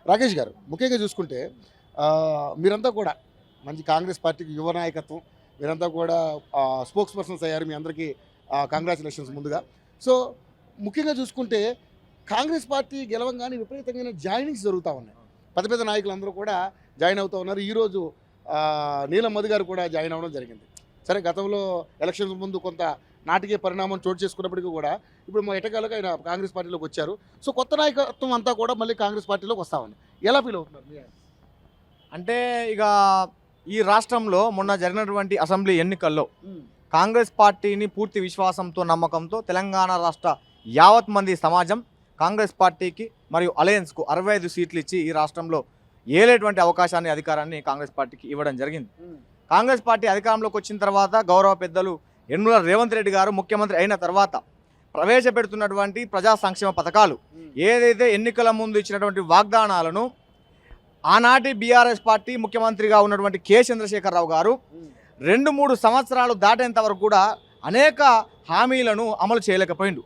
రాకేష్ గారు ముఖ్యంగా చూసుకుంటే మీరంతా కూడా మంచి కాంగ్రెస్ పార్టీకి యువ నాయకత్వం, మీరంతా కూడా స్పోక్స్ పర్సన్స్ అయ్యారు. మీ అందరికీ కంగ్రాచులేషన్స్ ముందుగా. సో ముఖ్యంగా చూసుకుంటే కాంగ్రెస్ పార్టీ గెలవంగానే విపరీతమైన జాయినింగ్స్ జరుగుతూ ఉన్నాయి. పెద్ద పెద్ద నాయకులందరూ కూడా జాయిన్ అవుతూ ఉన్నారు. ఈరోజు నీలం మధు గారు కూడా జాయిన్ అవ్వడం జరిగింది. సరే, గతంలో ఎలక్షన్స్ ముందు కొంత నాటికే పరిణామం చోటు చేసుకున్నప్పటికీ కూడా ఇప్పుడు మా ఎటకాలకు ఆయన కాంగ్రెస్ పార్టీలోకి వచ్చారు. సో కొత్త నాయకత్వం అంతా కూడా మళ్ళీ కాంగ్రెస్ పార్టీలోకి వస్తూ ఉంది. ఎలా ఫీల్ అవుతున్నారు? అంటే ఇక ఈ రాష్ట్రంలో మొన్న జరిగినటువంటి అసెంబ్లీ ఎన్నికల్లో కాంగ్రెస్ పార్టీని పూర్తి విశ్వాసంతో నమ్మకంతో తెలంగాణ రాష్ట్ర యావత్ మంది సమాజం కాంగ్రెస్ పార్టీకి మరియు అలయన్స్కు 65 సీట్లు ఇచ్చి ఈ రాష్ట్రంలో ఏలేటువంటి అవకాశాన్ని అధికారాన్ని కాంగ్రెస్ పార్టీకి ఇవ్వడం జరిగింది. కాంగ్రెస్ పార్టీ అధికారంలోకి వచ్చిన తర్వాత గౌరవ పెద్దలు యనమల రేవంత్ రెడ్డి గారు ముఖ్యమంత్రి అయిన తర్వాత ప్రవేశపెడుతున్నటువంటి ప్రజా సంక్షేమ పథకాలు ఏదైతే ఎన్నికల ముందు ఇచ్చినటువంటి వాగ్దానాలను ఆనాటి బీఆర్ఎస్ పార్టీ ముఖ్యమంత్రిగా ఉన్నటువంటి కె చంద్రశేఖరరావు గారు 2-3 సంవత్సరాలు దాటేంత వరకు కూడా అనేక హామీలను అమలు చేయలేకపోయిండు.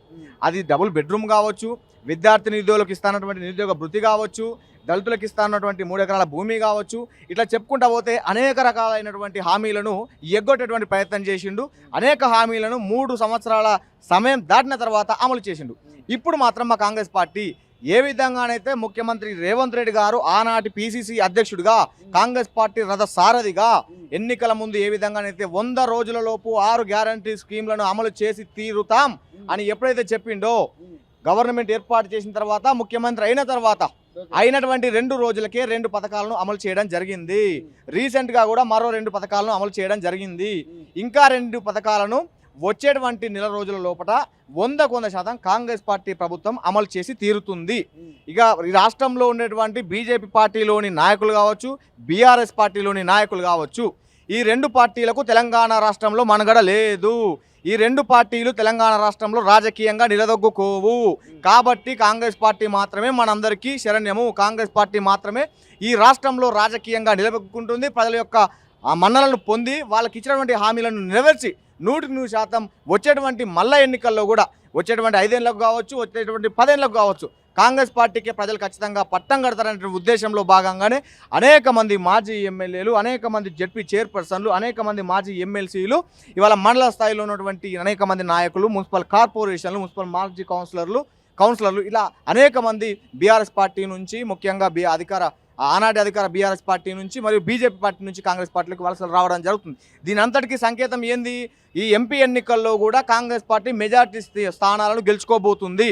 అది డబుల్ బెడ్రూమ్ కావచ్చు, విద్యార్థి నిరుద్యోగులకు ఇస్తున్నటువంటి నిరుద్యోగ భృతి కావచ్చు, దళితులకు ఇస్తున్నటువంటి 3 ఎకరాల భూమి కావచ్చు, ఇట్లా చెప్పుకుంటా పోతే అనేక రకాలైనటువంటి హామీలను ఎగ్గొట్టేటువంటి ప్రయత్నం చేసిండు. అనేక హామీలను 3 సంవత్సరాల సమయం దాటిన తర్వాత అమలు చేసిండు. ఇప్పుడు మాత్రం మా కాంగ్రెస్ పార్టీ ఏ విధంగానైతే ముఖ్యమంత్రి రేవంత్ రెడ్డి గారు ఆనాటి పిసిసి అధ్యక్షుడిగా కాంగ్రెస్ పార్టీ రథ సారథిగా ఎన్నికల ముందు ఏ విధంగానైతే 100 రోజులలోపు 6 గ్యారంటీ స్కీమ్లను అమలు చేసి తీరుతాం అని ఎప్పుడైతే చెప్పిండో, గవర్నమెంట్ ఏర్పాటు చేసిన తర్వాత ముఖ్యమంత్రి అయిన తర్వాత అయినటువంటి 2 రోజులకే 2 పథకాలను అమలు చేయడం జరిగింది. రీసెంట్గా కూడా మరో 2 పథకాలను అమలు చేయడం జరిగింది. ఇంకా 2 పథకాలను వచ్చేటువంటి నెల రోజుల లోపల 100% కాంగ్రెస్ పార్టీ ప్రభుత్వం అమలు చేసి తీరుతుంది. ఇక ఈ రాష్ట్రంలో ఉండేటువంటి బీజేపీ పార్టీలోని నాయకులు కావచ్చు, బీఆర్ఎస్ పార్టీలోని నాయకులు కావచ్చు, ఈ 2 పార్టీలకు తెలంగాణ రాష్ట్రంలో మనుగడ లేదు. ఈ 2 పార్టీలు తెలంగాణ రాష్ట్రంలో రాజకీయంగా నిలదొక్కుకోవు. కాబట్టి కాంగ్రెస్ పార్టీ మాత్రమే మనందరికీ శరణ్యము. కాంగ్రెస్ పార్టీ మాత్రమే ఈ రాష్ట్రంలో రాజకీయంగా నిలదొక్కుంటుంది. ప్రజల యొక్క మన్నలను పొంది వాళ్ళకి ఇచ్చినటువంటి హామీలను నెరవేర్చి 100% వచ్చేటువంటి మళ్ళా ఎన్నికల్లో కూడా వచ్చేటువంటి 5 ఏళ్లకు కావచ్చు, వచ్చేటువంటి 10 ఏళ్లకు కావచ్చు కాంగ్రెస్ పార్టీకి ప్రజలు ఖచ్చితంగా పట్టం కడతారనే ఉద్దేశంలో భాగంగానే అనేక మంది మాజీ ఎమ్మెల్యేలు, అనేక మంది జడ్పీ చైర్పర్సన్లు, అనేక మంది మాజీ ఎమ్మెల్సీలు, ఇవాళ మండల స్థాయిలో ఉన్నటువంటి అనేక మంది నాయకులు, మున్సిపల్ కార్పొరేషన్లు, మున్సిపల్ మాజీ కౌన్సిలర్లు ఇలా అనేక మంది బీఆర్ఎస్ పార్టీ నుంచి, ముఖ్యంగా ఆనాటి అధికార బీఆర్ఎస్ పార్టీ నుంచి మరియు బీజేపీ పార్టీ నుంచి కాంగ్రెస్ పార్టీలకు వలసలు రావడం జరుగుతుంది. దీని అంతటికీ సంకేతం ఏంది? ఈ ఎంపీ ఎన్నికల్లో కూడా కాంగ్రెస్ పార్టీ మెజార్టీ స్థానాలను గెలుచుకోబోతుంది.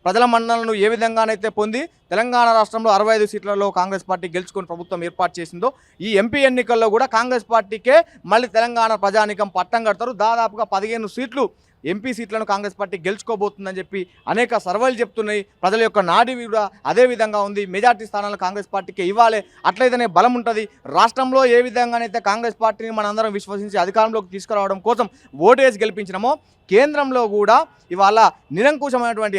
ప్రజల మన్నలను ఏ విధంగానైతే పొంది తెలంగాణ రాష్ట్రంలో 65 సీట్లలో కాంగ్రెస్ పార్టీ గెలుచుకొని ప్రభుత్వం ఏర్పాటు చేసిందో, ఈ ఎంపీ ఎన్నికల్లో కూడా కాంగ్రెస్ పార్టీకే మళ్ళీ తెలంగాణ ప్రజానీకం పట్టం కడతారు. దాదాపుగా 15 సీట్లు ఎంపీ సీట్లను కాంగ్రెస్ పార్టీ గెలుచుకోబోతుందని చెప్పి అనేక సర్వేలు చెప్తున్నాయి. ప్రజల యొక్క నాడి కూడా అదే విధంగా ఉంది. మెజార్టీ స్థానాలను కాంగ్రెస్ పార్టీకి ఇవ్వాలి, అట్లయితేనే బలం ఉంటుంది. రాష్ట్రంలో ఏ విధంగానైతే కాంగ్రెస్ పార్టీని మనందరం విశ్వసించి అధికారంలోకి తీసుకురావడం కోసం ఓటేసి గెలిపించినామో, కేంద్రంలో కూడా ఇవాళ నిరంకుశమైనటువంటి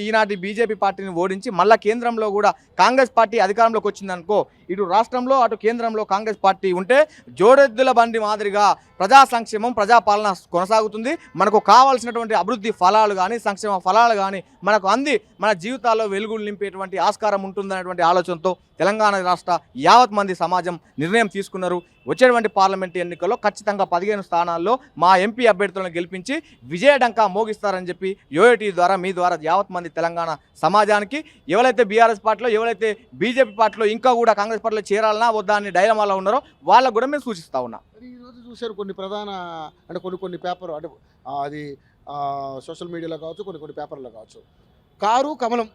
ఈనాటి బీజేపీ పార్టీని ఓడించి మళ్ళా కేంద్రంలో కూడా కాంగ్రెస్ పార్టీ అధికారంలోకి వచ్చిందనుకో, ఇటు రాష్ట్రంలో అటు కేంద్రంలో కాంగ్రెస్ పార్టీ ఉంటే జోడెద్దుల బండి మాదిరిగా ప్రజా సంక్షేమం, ప్రజాపాలన కొనసాగుతుంది. మనకు కావాల్సినటువంటి అభివృద్ధి ఫలాలు కానీ, సంక్షేమ ఫలాలు కానీ మనకు అంది మన జీవితాల్లో వెలుగులు నింపేటువంటి ఆస్కారం ఉంటుందనేటువంటి ఆలోచనతో తెలంగాణ రాష్ట్ర యావత్ మంది సమాజం నిర్ణయం తీసుకున్నారు. వచ్చేటువంటి పార్లమెంట్ ఎన్నికల్లో ఖచ్చితంగా 15 స్థానాల్లో మా ఎంపీ అభ్యర్థులను గెలిపించి విజయడంకా మోగిస్తారని చెప్పి యోఏటీ ద్వారా మీ ద్వారా యావత్ మంది తెలంగాణ సమాజానికి, ఎవరైతే బీఆర్ఎస్ పార్టీలో, ఎవరైతే బీజేపీ పార్టీలో ఇంకా కూడా కాంగ్రెస్ పార్టీలో చేరాలన్నా వద్దా అని డైలమాలో ఉన్నారో వాళ్ళకు కూడా మేము సూచిస్తా ఉన్నాం. ఈరోజు చూశారు కొన్ని ప్రధాన కొన్ని పేపర్ అది సోషల్ మీడియాలో కావచ్చు, కొన్ని పేపర్లో కావచ్చు, కారు కమలం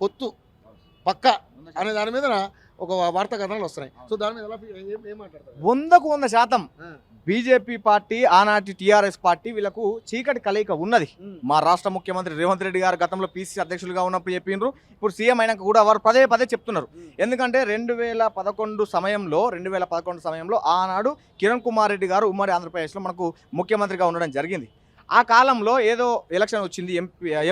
పొత్తు పక్క అనే దాని మీద ఒక వార్తా కథనాలు వస్తున్నాయి. సో దాని మీద ఏం మాట్లాడతారు? 100% బీజేపీ పార్టీ, ఆనాటి టీఆర్ఎస్ పార్టీ వీళ్ళకు చీకటి కలయిక ఉన్నది. మా రాష్ట్ర ముఖ్యమంత్రి రేవంత్ రెడ్డి గారు గతంలో పీసీసీ అధ్యక్షులుగా ఉన్నప్పుడు చెప్పిండ్రు, ఇప్పుడు సీఎం అయినాక కూడా వారు పదే చెప్తున్నారు. ఎందుకంటే 2011 సమయంలో ఆనాడు కిరణ్ కుమార్ రెడ్డి గారు ఉమ్మడి ఆంధ్రప్రదేశ్లో మనకు ముఖ్యమంత్రిగా ఉండడం జరిగింది. ఆ కాలంలో ఏదో ఎలక్షన్ వచ్చింది,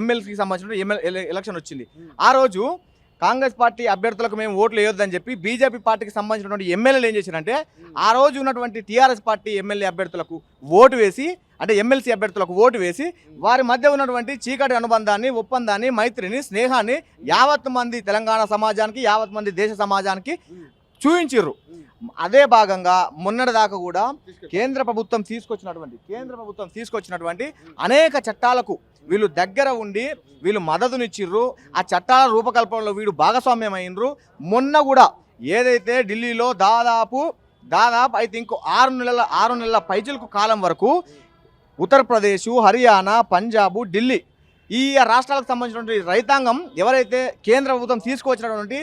ఎమ్మెల్సీకి సంబంధించిన ఎలక్షన్ వచ్చింది. ఆ రోజు కాంగ్రెస్ పార్టీ అభ్యర్థులకు మేము ఓట్లు వేయొద్దని చెప్పి బీజేపీ పార్టీకి సంబంధించినటువంటి ఎమ్మెల్యేలు ఏం చేశారంటే, ఆ రోజు ఉన్నటువంటి టీఆర్ఎస్ పార్టీ ఎమ్మెల్యే అభ్యర్థులకు ఓటు వేసి అంటే ఎమ్మెల్సీ అభ్యర్థులకు ఓటు వేసి వారి మధ్య ఉన్నటువంటి చీకటి అనుబంధాన్ని, ఒప్పందాన్ని, మైత్రిని, స్నేహాన్ని యావత్ మంది తెలంగాణ సమాజానికి, యావత్ మంది దేశ సమాజానికి చూపించారు. అదే భాగంగా మొన్నటి దాకా కూడా కేంద్ర ప్రభుత్వం తీసుకొచ్చినటువంటి అనేక చట్టాలకు వీళ్ళు దగ్గర ఉండి వీళ్ళు మద్దతునిచ్చిర్రు. ఆ చట్టాల రూపకల్పనలో వీళ్ళు భాగస్వామ్యం అయినరు. మొన్న కూడా ఏదైతే ఢిల్లీలో దాదాపు ఐ థింక్ 6 నెలల పైచిలకు కాలం వరకు ఉత్తరప్రదేశ్, హర్యానా, పంజాబ్, ఢిల్లీ ఈ రాష్ట్రాలకు సంబంధించినటువంటి రైతాంగం ఎవరైతే కేంద్ర ప్రభుత్వం తీసుకొచ్చినటువంటి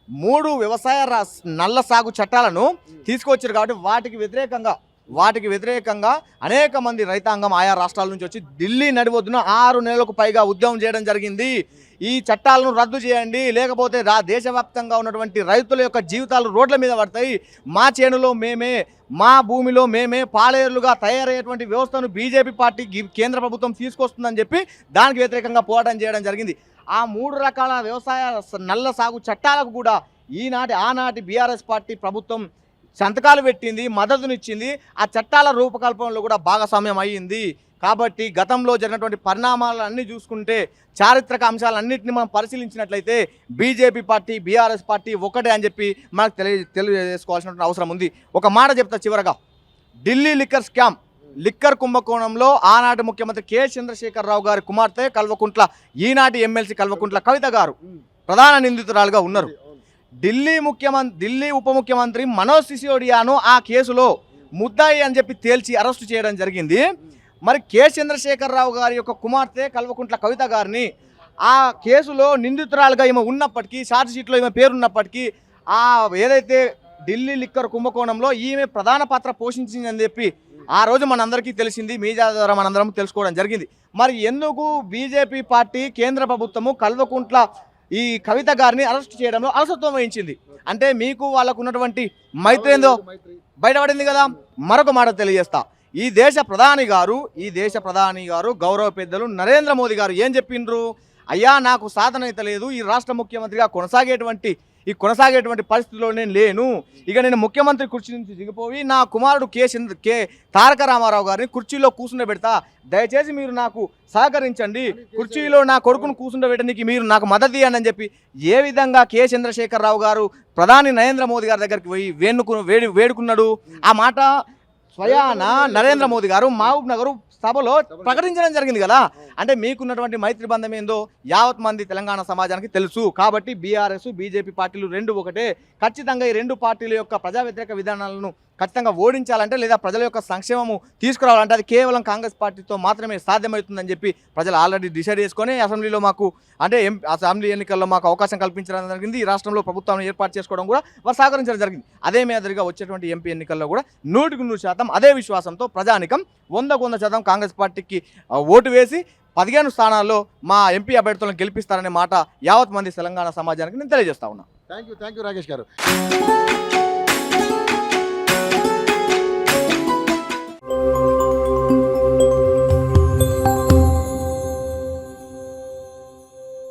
3 వ్యవసాయ నల్ల సాగు చట్టాలను తీసుకొచ్చారు కాబట్టి వాటికి వ్యతిరేకంగా అనేక మంది రైతాంగం ఆయా రాష్ట్రాల నుంచి వచ్చి ఢిల్లీ నడివొద్దున 6 నెలలకు పైగా ఉద్యమం చేయడం జరిగింది. ఈ చట్టాలను రద్దు చేయండి, లేకపోతే దేశవ్యాప్తంగా ఉన్నటువంటి రైతుల యొక్క జీవితాలు రోడ్ల మీద పడతాయి, మా చేనులో మేమే, మా భూమిలో మేమే పాలేరులుగా తయారయ్యేటువంటి వ్యవస్థను బీజేపీ పార్టీ కేంద్ర ప్రభుత్వం తీసుకొస్తుందని చెప్పి దానికి వ్యతిరేకంగా పోరాటం చేయడం జరిగింది. ఆ 3 రకాల వ్యవసాయ నల్ల సాగు చట్టాలకు కూడా ఆనాటి బీఆర్ఎస్ పార్టీ ప్రభుత్వం సంతకాలు పెట్టింది, మద్దతునిచ్చింది. ఆ చట్టాల రూపకల్పనలో కూడా భాగస్వామ్యం అయ్యింది. కాబట్టి గతంలో జరిగినటువంటి పరిణామాలన్నీ చూసుకుంటే, చారిత్రక అంశాలన్నింటినీ మనం పరిశీలించినట్లయితే బీజేపీ పార్టీ, బీఆర్ఎస్ పార్టీ ఒకటే అని చెప్పి మనకు తెలియజేసుకోవాల్సినటువంటి అవసరం ఉంది. ఒక మాట చెప్తా చివరగా, ఢిల్లీ లిక్కర్ స్కామ్, లిక్కర్ కుంభకోణంలో ఆనాటి ముఖ్యమంత్రి కె చంద్రశేఖరరావు గారి కుమార్తె కల్వకుంట్ల, ఈనాటి ఎమ్మెల్సీ కల్వకుంట్ల కవిత గారు ప్రధాన నిందితురాలుగా ఉన్నారు. ఢిల్లీ ఉప ముఖ్యమంత్రి మనోజ్ సిసోడియాను ఆ కేసులో ముద్దాయి అని చెప్పి తేల్చి అరెస్టు చేయడం జరిగింది. మరి కె చంద్రశేఖరరావు గారి యొక్క కుమార్తె కల్వకుంట్ల కవిత గారిని ఆ కేసులో నిందితురాలుగా ఈమె ఉన్నప్పటికీ, ఛార్జ్ షీట్లో ఈమె పేరున్నప్పటికీ, ఆ ఏదైతే ఢిల్లీ లిక్కర్ కుంభకోణంలో ఈమె ప్రధాన పాత్ర పోషించిందని చెప్పి ఆ రోజు మనందరికీ తెలిసింది, మీడియా ద్వారా మనందరం తెలుసుకోవడం జరిగింది. మరి ఎందుకు బీజేపీ పార్టీ, కేంద్ర ప్రభుత్వము కల్వకుంట్ల ఈ కవిత గారిని అరెస్ట్ చేయడంలో అలసత్వం వహించింది? అంటే మీకు వాళ్ళకు ఉన్నటువంటి మైత్రి ఏందో బయటపడింది కదా. మరొక మాట తెలియజేస్తా, ఈ దేశ ప్రధాని గారు గౌరవ పెద్దలు నరేంద్ర మోదీ గారు ఏం చెప్పిండ్రు? అయ్యా, నాకు సాధన అయితే లేదు, ఈ రాష్ట్ర ముఖ్యమంత్రిగా కొనసాగేటువంటి పరిస్థితిలో నేను లేను, ఇక నేను ముఖ్యమంత్రి కుర్చీ నుంచి దిగిపోయి నా కుమారుడు కె తారక రామారావు గారిని కుర్చీలో కూర్చుండబెడతా, దయచేసి మీరు నాకు సహకరించండి, కుర్చీలో నా కొడుకును కూర్చుండబెట్టడానికి మీరు నాకు మద్దతు ఇవ్వండి అని చెప్పి ఏ విధంగా కె చంద్రశేఖరరావు గారు ప్రధాని నరేంద్ర మోదీ గారి దగ్గరికి పోయి వేడుకున్నాడు? ఆ మాట స్వయాన నరేంద్ర మోదీ గారు మహబూబ్ నగర్ సభలో ప్రకటించడం జరిగింది కదా. అంటే మీకున్నటువంటి మైత్రి బంధం ఏందో యావత్ మంది తెలంగాణ సమాజానికి తెలుసు. కాబట్టి బీఆర్ఎస్, బీజేపీ పార్టీలు రెండు ఒకటే. ఖచ్చితంగా ఈ రెండు పార్టీల యొక్క ప్రజా వ్యతిరేక విధానాలను ఖచ్చితంగా ఓడించాలంటే, లేదా ప్రజల యొక్క సంక్షేమము తీసుకురావాలంటే అది కేవలం కాంగ్రెస్ పార్టీతో మాత్రమే సాధ్యమవుతుందని చెప్పి ప్రజలు ఆల్రెడీ డిసైడ్ చేసుకొని అసెంబ్లీలో అసెంబ్లీ ఎన్నికల్లో మాకు అవకాశం కల్పించడం జరిగింది. ఈ రాష్ట్రంలో ప్రభుత్వాన్ని ఏర్పాటు చేసుకోవడం కూడా వారు సహకరించడం జరిగింది. అదే మాదిరిగా వచ్చేటువంటి ఎంపీ ఎన్నికల్లో కూడా 100% అదే విశ్వాసంతో ప్రజానికం 100% కాంగ్రెస్ పార్టీకి ఓటు వేసి 15 స్థానాల్లో మా ఎంపీ అభ్యర్థులను గెలిపిస్తారనే మాట యావత్ మంది తెలంగాణ సమాజానికి నేను తెలియజేస్తా ఉన్నా. థ్యాంక్ యూ రాకేష్ గారు.